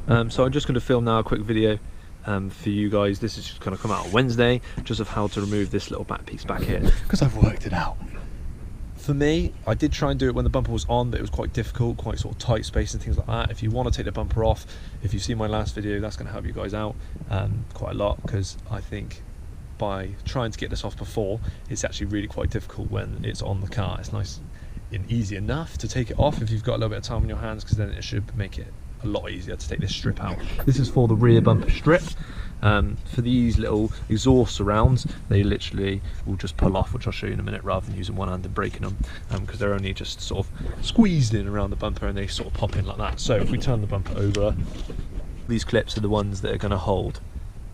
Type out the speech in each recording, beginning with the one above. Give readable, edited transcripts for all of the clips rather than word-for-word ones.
So I'm just going to film now a quick video for you guys. This is just going to come out on Wednesday, just of how to remove this little back piece back here, because I've worked it out. For me, I did try and do it when the bumper was on, but it was quite difficult, quite sort of tight space and things like that. If you want to take the bumper off, if you've seen my last video, that's going to help you guys out quite a lot, because I think by trying to get this off before, it's actually really quite difficult when it's on the car. It's nice and easy enough to take it off if you've got a little bit of time on your hands, because then it should make it a lot easier to take this strip out. This is for the rear bumper strip. For these little exhaust surrounds, they literally will just pull off, which I'll show you in a minute, rather than using one hand and breaking them, because they're only just sort of squeezed in around the bumper and they sort of pop in like that. So if we turn the bumper over, these clips are the ones that are going to hold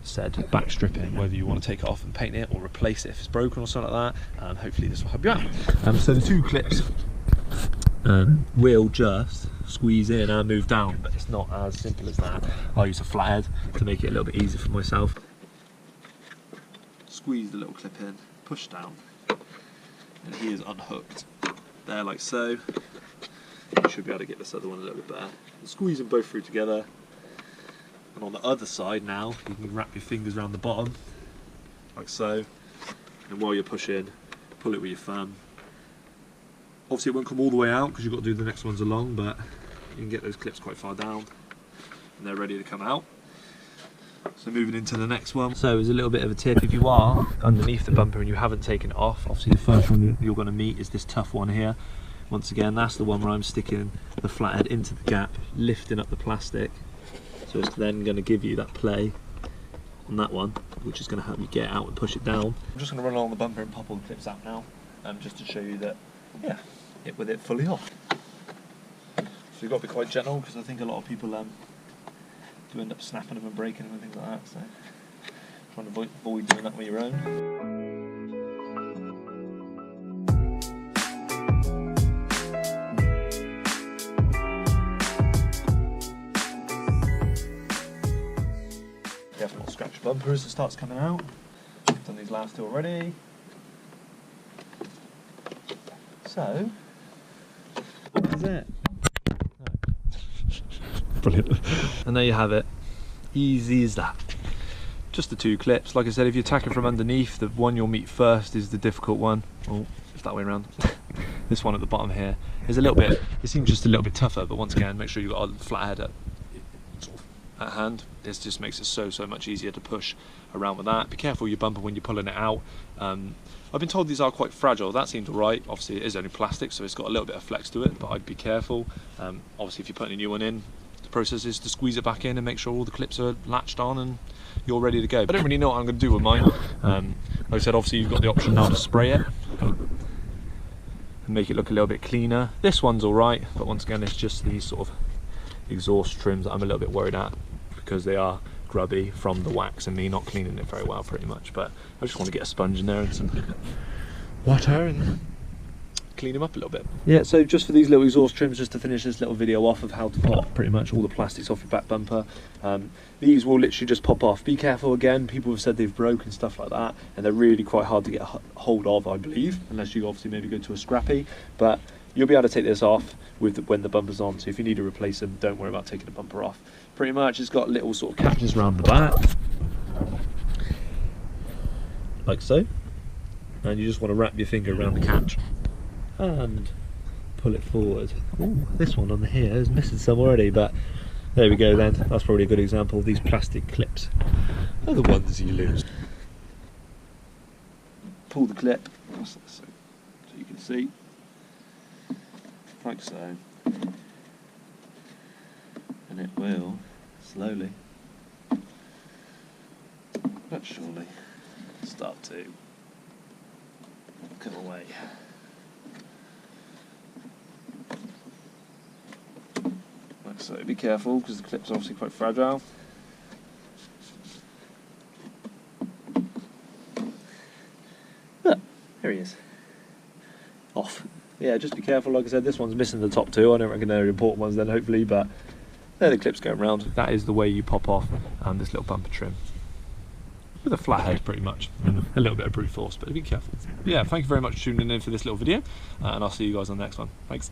said back stripping, whether you want to take it off and paint it or replace it if it's broken or something like that, and hopefully this will help you out. So the two clips will just squeeze in and move down, but it's not as simple as that. I use a flathead to make it a little bit easier for myself. Squeeze the little clip in, push down, and he is unhooked there like so. You should be able to get this other one a little bit better. Squeeze them both through together, and on the other side now you can wrap your fingers around the bottom like so, and while you're pushing, pull it with your thumb. Obviously it won't come all the way out because you've got to do the next ones along, but you can get those clips quite far down and they're ready to come out. So moving into the next one. So as a little bit of a tip, if you are underneath the bumper and you haven't taken it off, obviously the first one you're going to meet is this tough one here. Once again, that's the one where I'm sticking the flathead into the gap, lifting up the plastic. So it's then going to give you that play on that one, which is going to help you get out and push it down. I'm just going to run along the bumper and pop all the clips out now, just to show you that, yeah, with it fully off. So you've got to be quite gentle, because I think a lot of people do end up snapping them and breaking them and things like that. So trying to avoid doing that with your own. Careful not to scratch your bumper as it starts coming out. I've done these last two already. So, what is it? Brilliant. And there you have it. Easy as that. Just the two clips. Like I said, if you're attacking from underneath, the one you'll meet first is the difficult one. Oh, it's that way around. This one at the bottom here is a little bit, it seems just a little bit tougher, but once again, make sure you've got a flathead at hand. This just makes it so much easier to push around with that. Be careful your bumper when you're pulling it out. I've been told these are quite fragile. That seems alright. Obviously it is only plastic, so it's got a little bit of flex to it, but I'd be careful. Obviously if you're putting a new one in, the process is to squeeze it back in and make sure all the clips are latched on and you're ready to go. I don't really know what I'm going to do with mine. Like I said, obviously you've got the option now to spray it and make it look a little bit cleaner. This one's alright, but once again it's just these sort of exhaust trims that I'm a little bit worried at, because they are grubby from the wax and me not cleaning it very well pretty much. But I just want to get a sponge in there and some water and clean them up a little bit. Yeah, so just for these little exhaust trims, just to finish this little video off of how to pop pretty much all the plastics off your back bumper. These will literally just pop off. Be careful again, people have said they've broken, stuff like that, and they're really quite hard to get hold of, I believe, unless you obviously maybe go to a scrappy. But you'll be able to take this off when the bumper's on, so if you need to replace them, don't worry about taking the bumper off. Pretty much it's got little sort of catches around the back, like so, and you just want to wrap your finger around the catch and pull it forward. Ooh, this one on here is missing some already, but there we go then. That's probably a good example of these plastic clips are the ones you lose. Pull the clip so you can see, like so, and it will slowly but surely start to come away. Like so. Be careful because the clip's obviously quite fragile. Look, there he is. Off. Yeah, just be careful. Like I said, this one's missing the top two. I don't reckon they're important ones then, hopefully, but there the clips going round. That is the way you pop off this little bumper trim. With a flat head pretty much, and a little bit of brute force, but be careful. Yeah, thank you very much for tuning in for this little video, and I'll see you guys on the next one. Thanks.